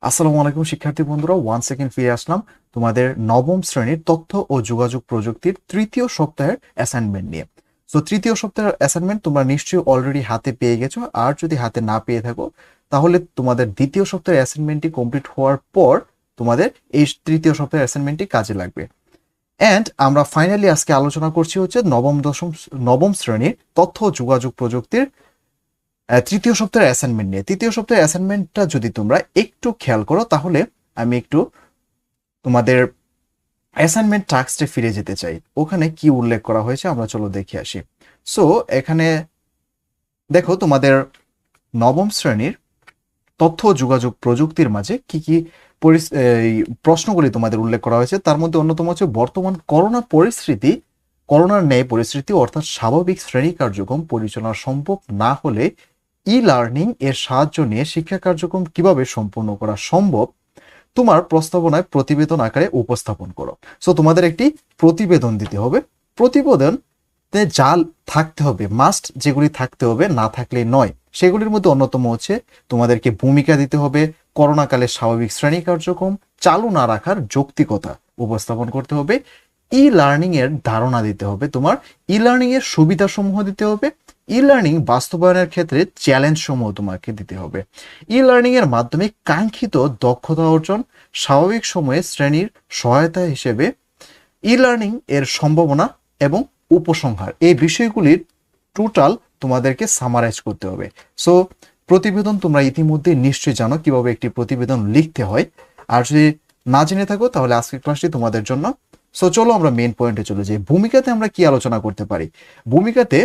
আসসালামু আলাইকুম শিক্ষার্থী বন্ধুরা, ওয়ান সেকেন্ড ফিরে আসলাম তোমাদের নবম শ্রেণীর তথ্য ও যোগাযোগ প্রযুক্তির তৃতীয় সপ্তাহের অ্যাসাইনমেন্ট নিয়ে। তো তৃতীয় সপ্তাহের অ্যাসাইনমেন্ট তোমরা নিশ্চয়ই অলরেডি হাতে পেয়ে গেছো, আর যদি হাতে না পেয়ে থাকো তাহলে তোমাদের দ্বিতীয় সপ্তাহের অ্যাসাইনমেন্টটি কমপ্লিট হওয়ার পর তোমাদের এই তৃতীয় সপ্তাহের অ্যাসাইনমেন্টটি কাজে লাগবে। অ্যান্ড আমরা ফাইনালি আজকে আলোচনা করছি হচ্ছে নবম শ্রেণীর তথ্য ও যোগাযোগ প্রযুক্তির তৃতীয় সপ্তাহের অ্যাসাইনমেন্ট নিয়ে। তৃতীয় সপ্তাহের অ্যাসাইনমেন্টটা যদি তোমরা একটু খেয়াল করো তাহলে আমি একটু তোমাদের অ্যাসাইনমেন্ট টাস্কে ফিরে যেতে চাই। ওখানে কি উল্লেখ করা হয়েছে আমরা চলো দেখে আসি। সো এখানে দেখো তোমাদের নবম শ্রেণীর তথ্য ও যোগাযোগ প্রযুক্তির মাঝে কি কি এই প্রশ্নগুলি তোমাদের উল্লেখ করা হয়েছে। তার মধ্যে অন্যতম হচ্ছে বর্তমান করোনার ন্যায় পরিস্থিতি অর্থাৎ স্বাভাবিক শ্রেণী কার্যক্রম পরিচালনা সম্ভব না হলে ই লার্নিং এর সাহায্য নিয়ে শিক্ষা কার্যক্রম কিভাবে সম্পন্ন করা সম্ভব তোমার প্রস্তাবনায় প্রতিবেদন আকারে উপস্থাপন করো। সো তোমাদের একটি প্রতিবেদন দিতে হবে। প্রতিবেদনে যা থাকতে হবে, মাস্ট যেগুলি থাকতে হবে, না থাকলে নয়, সেগুলির মধ্যে অন্যতম হচ্ছে তোমাদেরকে ভূমিকা দিতে হবে, করোনাকালে স্বাভাবিক শ্রেণী কার্যক্রম চালু না রাখার যৌক্তিকতা উপস্থাপন করতে হবে, ই লার্নিং এর ধারণা দিতে হবে, তোমার ই লার্নিং এর সুবিধা সমূহ দিতে হবে, ই লার্নিং বাস্তবায়নের ক্ষেত্রে চ্যালেঞ্জ সমূহ তোমাকে দিতে হবে, ই লার্নিং এর মাধ্যমে কাঙ্ক্ষিত দক্ষতা অর্জন, স্বাভাবিক সময়ে শ্রেণীর সহায়তা হিসেবে ই লার্নিং এর সম্ভাবনা এবং উপসংহার, এই বিষয়গুলির টোটাল তোমাদেরকে সামারাইজ করতে হবে। সো প্রতিবেদন তোমরা ইতিমধ্যে নিশ্চয়ই জানো কিভাবে একটি প্রতিবেদন লিখতে হয়, আর যদি না জেনে থাকো তাহলে আজকের ক্লাসটি তোমাদের জন্য। সো চলো আমরা মেন পয়েন্টে চলে যাই। ভূমিকাতে আমরা কি আলোচনা করতে পারি? ভূমিকাতে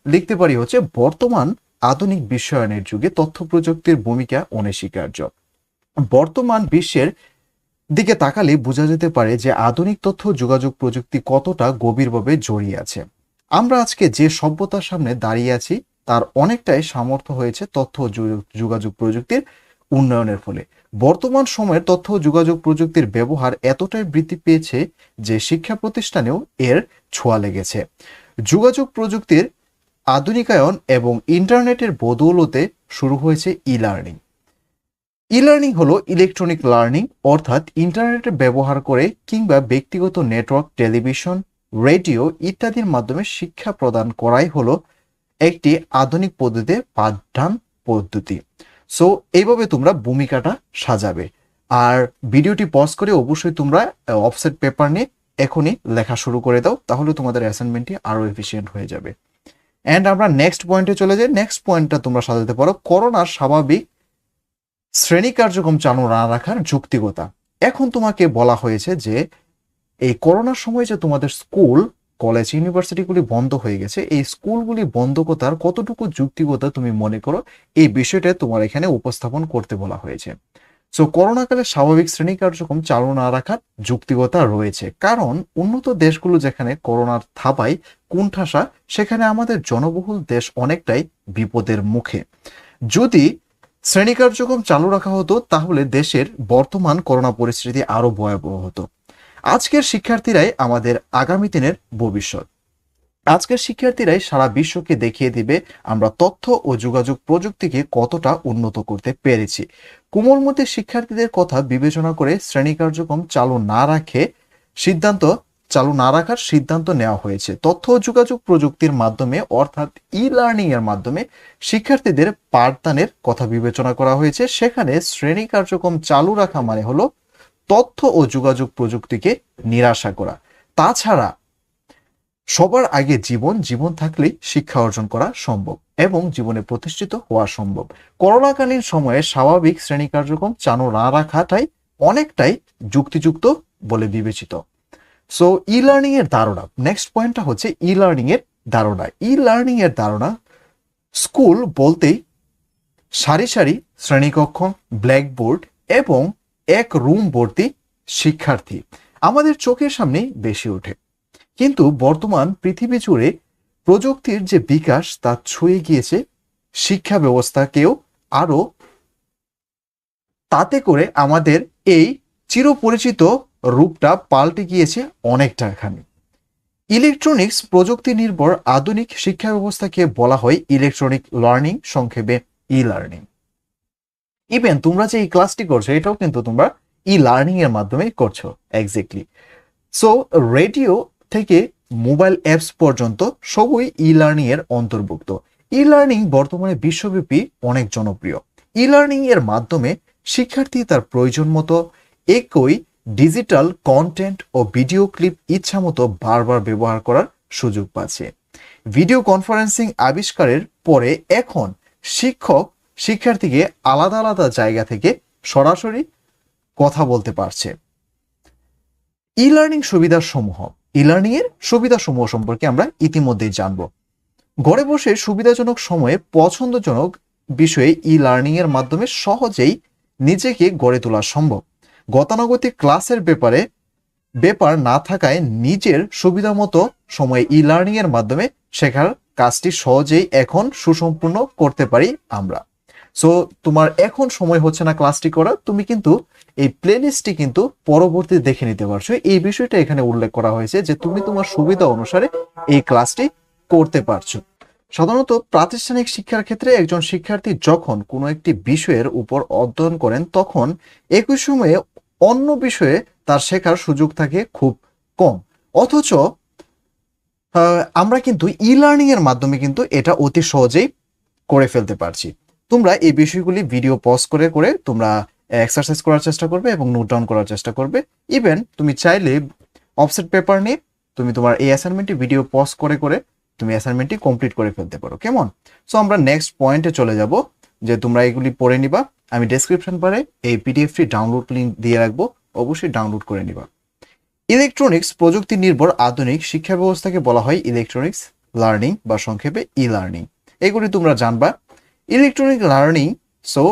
লিখতে পারি হচ্ছে বর্তমান আধুনিক বিশ্বায়নের যুগে তথ্য প্রযুক্তির ভূমিকা অনস্বীকার্য। বর্তমান বিশ্বের দিকে তাকালে বোঝা যেতে পারে যে আধুনিক তথ্য যোগাযোগ প্রযুক্তি কতটা গভীরভাবে জড়িয়ে আছে। আমরা আজকে যে সভ্যতার সামনে দাঁড়িয়ে আছি তার অনেকটাই সামর্থ্য হয়েছে তথ্য ও যোগাযোগ প্রযুক্তির উন্নয়নের ফলে। বর্তমান সময়ের তথ্য ও যোগাযোগ প্রযুক্তির ব্যবহার এতটাই বৃদ্ধি পেয়েছে যে শিক্ষা প্রতিষ্ঠানেও এর ছোঁয়া লেগেছে। যোগাযোগ প্রযুক্তির আধুনিকায়ন এবং ইন্টারনেটের বদৌলতে শুরু হয়েছে ই লার্নিং। ই লার্নিং হলো ইলেকট্রনিক লার্নিং, অর্থাৎ ইন্টারনেটের ব্যবহার করে কিংবা ব্যক্তিগত নেটওয়ার্ক, টেলিভিশন, রেডিও ইত্যাদির মাধ্যমে শিক্ষা প্রদান করাই হলো একটি আধুনিক পদ্ধতিতে পাঠদান পদ্ধতি। সো এইভাবে তোমরা ভূমিকাটা সাজাবে। আর ভিডিওটি পজ করে অবশ্যই তোমরা অফসেট পেপার নিয়ে এখনই লেখা শুরু করে দাও, তাহলে তোমাদের অ্যাসাইনমেন্টটি আরো এফিসিয়েন্ট হয়ে যাবে। অ্যান্ড আমরা নেক্সট পয়েন্টে চলে যাই। নেক্সট পয়েন্টটা তোমরা সাজাতে পারো করোনার স্বাভাবিক শ্রেণী কার্যক্রম চালু না রাখার যৌক্তিকতা। এখন তোমাকে বলা হয়েছে যে এই করোনার সময় যে তোমাদের স্কুল, কলেজ, ইউনিভার্সিটিগুলি বন্ধ হয়ে গেছে, এই স্কুলগুলি বন্ধ করার কতটুকু যৌক্তিকতা তুমি মনে করো, এই বিষয়টা তোমার এখানে উপস্থাপন করতে বলা হয়েছে। সো করোনাকালে স্বাভাবিক শ্রেণী কার্যক্রম চালু না রাখার যৌক্তিকতা রয়েছে, কারণ উন্নত দেশগুলো যেখানে করোনার থাবায় কুণ্ঠাসা, সেখানে আমাদের জনবহুল দেশ অনেকটাই বিপদের মুখে। যদি শ্রেণী কার্যক্রম চালু রাখা হতো তাহলে দেশের বর্তমান করোনা পরিস্থিতি আরো ভয়াবহ হতো। আজকের শিক্ষার্থীরাই আমাদের আগামী দিনের ভবিষ্যৎ। আজকের শিক্ষার্থীরাই সারা বিশ্বকে দেখিয়ে দিবে আমরা তথ্য ও যোগাযোগ প্রযুক্তিকে কতটা উন্নত করতে পেরেছি। কোমলমতি শিক্ষার্থীদের কথা বিবেচনা করে শ্রেণী কার্যক্রম চালু না রাখার সিদ্ধান্ত নেওয়া হয়েছে। তথ্য ও যোগাযোগ প্রযুক্তির মাধ্যমে অর্থাৎ ই লার্নিং এর মাধ্যমে শিক্ষার্থীদের পাঠদানের কথা বিবেচনা করা হয়েছে। সেখানে শ্রেণী কার্যক্রম চালু রাখা মানে হলো তথ্য ও যোগাযোগ প্রযুক্তিকে নিরাশা করা। তাছাড়া সবার আগে জীবন থাকলেই শিক্ষা অর্জন করা সম্ভব এবং জীবনে প্রতিষ্ঠিত হওয়া সম্ভব। করোনাকালীন সময়ে স্বাভাবিক শ্রেণী কার্যক্রম চালু না রাখাটাই অনেকটাই যুক্তিযুক্ত বলে বিবেচিত। সো ই লার্নিং এর ধারণা, নেক্সট পয়েন্টটা হচ্ছে ই লার্নিং এর ধারণা। ই লার্নিং এর ধারণা, স্কুল বলতেই সারি সারি শ্রেণীকক্ষ, ব্ল্যাকবোর্ড এবং এক রুম ভর্তি শিক্ষার্থী আমাদের চোখের সামনেই বেশি ওঠে। কিন্তু বর্তমান পৃথিবী জুড়ে প্রযুক্তির যে বিকাশ তা ছুঁয়ে গিয়েছে শিক্ষা ব্যবস্থাকেও আরো, তাতে করে আমাদের এই চিরপরিচিত রূপটা পাল্টে গিয়েছে অনেকটা খানি। ইলেকট্রনিক্স প্রযুক্তি নির্ভর আধুনিক শিক্ষা ব্যবস্থাকে বলা হয় ইলেকট্রনিক লার্নিং, সংক্ষেপে ই লার্নিং। ইভেন তোমরা যে এই ক্লাসটি করছো এটাও কিন্তু তোমরা ই লার্নিং এর মাধ্যমে করছো এক্স্যাক্টলি। সো রেডিও থেকে মোবাইল অ্যাপস পর্যন্ত সবই ই লার্নিং এর অন্তর্ভুক্ত। ই লার্নিং বর্তমানে বিশ্বব্যাপী অনেক জনপ্রিয়। ই লার্নিং এর মাধ্যমে শিক্ষার্থী তার প্রয়োজন মতো একই ডিজিটাল কন্টেন্ট ও ভিডিও ক্লিপ ইচ্ছামতো বারবার ব্যবহার করার সুযোগ পাচ্ছে। ভিডিও কনফারেন্সিং আবিষ্কারের পরে এখন শিক্ষক শিক্ষার্থীকে আলাদা আলাদা জায়গা থেকে সরাসরি কথা বলতে পারছে। ই লার্নিং সুবিধাসমূহ, ই লার্নিং এর সুবিধাসমূহ সম্পর্কে আমরা ইতিমধ্যেই জানব। ঘরে বসে সুবিধাজনক সময়ে পছন্দজনক বিষয়ে ই লার্নিং এর মাধ্যমে সহজেই নিজেকে গড়ে তোলা সম্ভব। গতানুগতিক ক্লাসের ব্যাপার না থাকায় নিজের সুবিধা মতো সময়ে ই লার্নিং এর মাধ্যমে শেখার কাজটি সহজেই এখন সুসম্পূর্ণ করতে পারি আমরা। সো তোমার এখন সময় হচ্ছে না ক্লাসটি করা, তুমি কিন্তু এই প্লেলিস্টটি কিন্তু পরবর্তীতে দেখে নিতে পারছো। এই বিষয়টা এখানে উল্লেখ করা হয়েছে যে তুমি তোমার সুবিধা অনুসারে এই ক্লাসটি করতে পারছো। সাধারণত প্রাতিষ্ঠানিক শিক্ষার ক্ষেত্রে একজন শিক্ষার্থী যখন কোনো একটি বিষয়ের উপর অধ্যয়ন করেন তখন একই সময়ে অন্য বিষয়ে তার শেখার সুযোগ থাকে খুব কম। অথচ আমরা কিন্তু ই লার্নিং এর মাধ্যমে কিন্তু এটা অতি সহজেই করে ফেলতে পারছি। তোমরা এই বিষয়গুলি ভিডিও পজ করে করে তোমরা এক্সারসাইজ করার চেষ্টা করবে এবং নোট ডাউন করার চেষ্টা করবে। ইভেন তুমি চাইলে অফসেট পেপার নিয়ে তুমি তোমার এই অ্যাসাইনমেন্টটি ভিডিও পজ করে করে তুমি অ্যাসাইনমেন্টটি কমপ্লিট করে ফেলতে পারো, কেমন? সো আমরা নেক্সট পয়েন্টে চলে যাব যে তোমরা এগুলি পড়ে নিবা। আমি ডেসক্রিপশন বারে এই পিডিএফটি ডাউনলোড লিঙ্ক দিয়ে রাখবো, অবশ্যই ডাউনলোড করে নিবা। ইলেকট্রনিক্স প্রযুক্তি নির্ভর আধুনিক শিক্ষা ব্যবস্থাকে বলা হয় ইলেকট্রনিক্স লার্নিং বা সংক্ষেপে ই লার্নিং। এগুলি তোমরা জানবা। Electronic learning. সো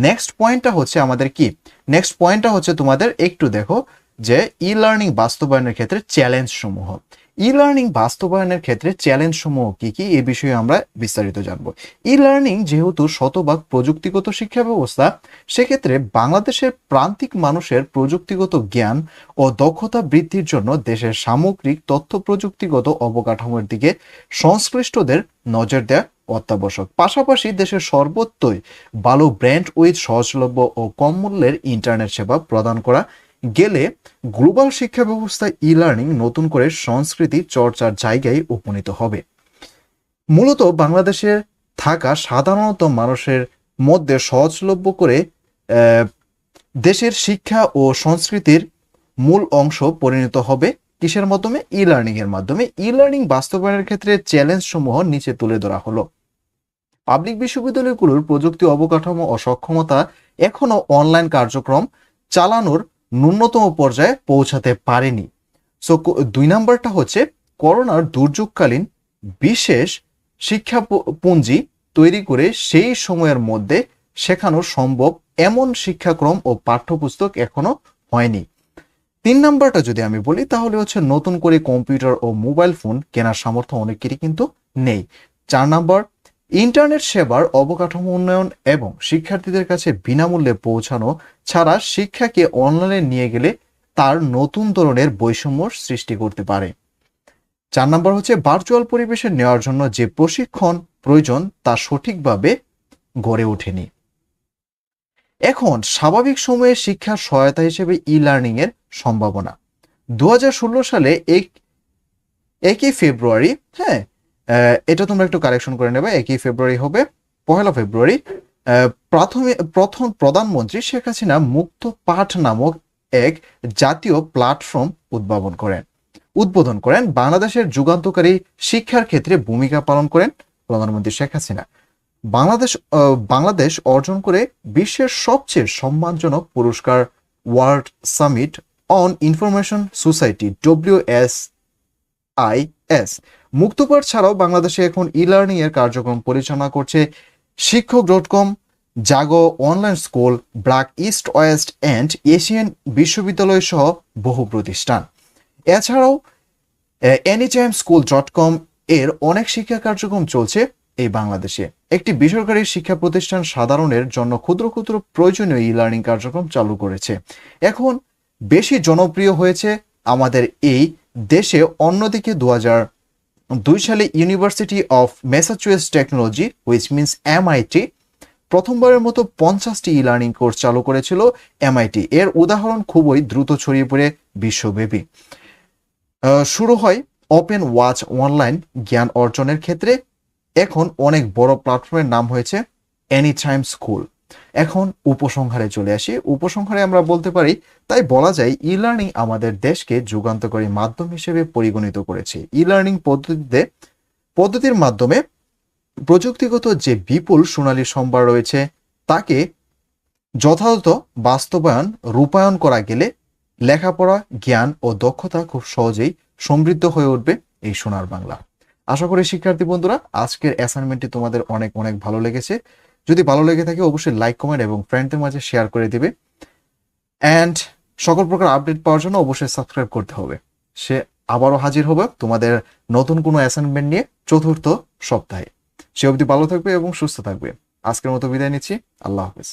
নেক্সট পয়েন্টটা হচ্ছে আমাদের কি, নেক্সট পয়েন্টটা হচ্ছে তোমাদের একটু দেখো যে ই লার্নিং বাস্তবায়নের ক্ষেত্রে চ্যালেঞ্জ সমূহ। ই লার্নিং বাস্তবায়নের ক্ষেত্রে চ্যালেঞ্জ সমূহ কি কি এই বিষয়ে আমরা বিস্তারিত জানবো। ই লার্নিং যেহেতু শতভাগ প্রযুক্তিগত শিক্ষা ব্যবস্থা, সেক্ষেত্রে বাংলাদেশের প্রান্তিক মানুষের প্রযুক্তিগত জ্ঞান ও দক্ষতা বৃদ্ধির জন্য দেশের সামগ্রিক তথ্য প্রযুক্তিগত অবকাঠামোর দিকে সংশ্লিষ্টদের নজর দেওয়া অত্যাবশ্যক। পাশাপাশি দেশের সর্বত্রই ভালো ব্র্যান্ড উইথ সহজলভ্য ও কম মূল্যের ইন্টারনেট সেবা প্রদান করা গেলে গ্লোবাল শিক্ষা ব্যবস্থায় ই লার্নিং নতুন করে সংস্কৃতি চর্চার জায়গায় উপনীত হবে। মূলত বাংলাদেশে থাকা সাধারণত মানুষের মধ্যে সহজলভ্য করে দেশের শিক্ষা ও সংস্কৃতির মূল অংশ পরিণত হবে কিসের মাধ্যমে? ই লার্নিং এর মাধ্যমে। ই লার্নিং বাস্তবায়নের ক্ষেত্রে চ্যালেঞ্জ সমূহ নিচে তুলে ধরা হলো। পাবলিক বিশ্ববিদ্যালয়গুলোর প্রযুক্তি অবকাঠামো ও সক্ষমতা এখনো অনলাইন কার্যক্রম চালানোর ন্যূনতম পর্যায়ে পৌঁছাতে পারেনি। সো 2 নাম্বারটা হচ্ছে করোনার দুর্যোগকালীন বিশেষ শিক্ষা পুঞ্জি তৈরি করে সেই সময়ের মধ্যে শেখানো সম্ভব এমন শিক্ষাক্রম ও পাঠ্যপুস্তক এখনো হয়নি। 3 নাম্বারটা যদি আমি বলি তাহলে হচ্ছে নতুন করে কম্পিউটার ও মোবাইল ফোন কেনার সামর্থ্য অনেকেরই কিন্তু নেই। 4 নাম্বার ইন্টারনেট সেবার অবকাঠামো উন্নয়ন এবং শিক্ষার্থীদের কাছে বিনামূল্যে পৌঁছানো ছাড়া শিক্ষাকে অনলাইনে নিয়ে গেলে তার নতুন ধরনের বৈষম্য সৃষ্টি করতে পারে। 4 নাম্বার হচ্ছে ভার্চুয়াল পরিবেশে নেওয়ার জন্য যে প্রশিক্ষণ প্রয়োজন তা সঠিকভাবে গড়ে ওঠেনি। এখন স্বাভাবিক সময়ে শিক্ষার সহায়তা হিসেবে ই লার্নিং এর সম্ভাবনা। 2016 সালে 1 ফেব্রুয়ারি, এটা তোমরা একটু কারেকশন করে নেবে, 1 ফেব্রুয়ারি হবে 1 ফেব্রুয়ারি প্রথম প্রধানমন্ত্রী শেখ হাসিনা মুক্ত পাঠ নামক এক জাতীয় প্ল্যাটফর্ম উদ্বোধন করেন। বাংলাদেশের যুগান্তকারী শিক্ষার ক্ষেত্রে ভূমিকা পালন করেন প্রধানমন্ত্রী শেখ হাসিনা। বাংলাদেশ অর্জন করে বিশ্বের সবচেয়ে সম্মানজনক পুরস্কার World Summit on Information Society WSIS। মুক্তপাঠ ছাড়াও বাংলাদেশে এখন ই লার্নিং এর কার্যক্রম পরিচালনা করছে শিক্ষক.com, জাগো অনলাইন স্কুল, ব্ল্যাক ইস্ট ওয়েস্ট অ্যান্ড এশিয়ান বিশ্ববিদ্যালয় সহ বহু প্রতিষ্ঠান। এছাড়াও anytimeschool.com এর অনেক শিক্ষা কার্যক্রম চলছে এই বাংলাদেশে। একটি বেসরকারি শিক্ষা প্রতিষ্ঠান সাধারণের জন্য ক্ষুদ্র ক্ষুদ্র প্রয়োজনীয় ই লার্নিং কার্যক্রম চালু করেছে। এখন বেশি জনপ্রিয় হয়েছে আমাদের এই দেশে। অন্যদিকে 2002 সালে university of Massachusetts technology which means MIT প্রথমবারের মতো 50টি ই লার্নিং কোর্স চালু করেছিল এমআইটি। এর উদাহরণ খুবই দ্রুত ছড়িয়ে পড়ে বিশ্বব্যাপী। শুরু হয় ওপেন ওয়াচ অনলাইন জ্ঞান অর্জনের ক্ষেত্রে। এখন অনেক বড় প্ল্যাটফর্মের নাম হয়েছে এনি টাইম স্কুল। এখন উপসংহারে চলে আসি। উপসংহারে আমরা বলতে পারি, তাই বলা যায় ই লার্নিং আমাদের দেশকে যুগান্তকারী মাধ্যম হিসেবে পরিগণিত করেছে। ই লার্নিং পদ্ধতির মাধ্যমে প্রযুক্তিগত যে বিপুল সোনালী সম্ভার রয়েছে তাকে যথাযথ রূপায়ণ করা গেলে লেখাপড়া, জ্ঞান ও দক্ষতা খুব সহজেই সমৃদ্ধ হয়ে উঠবে এই সোনার বাংলা। আশা করি শিক্ষার্থী বন্ধুরা আজকের অ্যাসাইনমেন্টটি তোমাদের অনেক অনেক ভালো লেগেছে। যদি ভালো লেগে থাকে অবশ্যই লাইক, কমেন্ট এবং ফ্রেন্ডদের মাঝে শেয়ার করে দিবে। অ্যান্ড সকল প্রকার আপডেট পাওয়ার জন্য অবশ্যই সাবস্ক্রাইব করতে হবে। সে আবারও হাজির হবে তোমাদের নতুন কোনো অ্যাসাইনমেন্ট নিয়ে চতুর্থ সপ্তাহে। সে অবধি ভালো থাকবে এবং সুস্থ থাকবে। আজকের মতো বিদায় নিচ্ছি। আল্লাহ হাফেজ।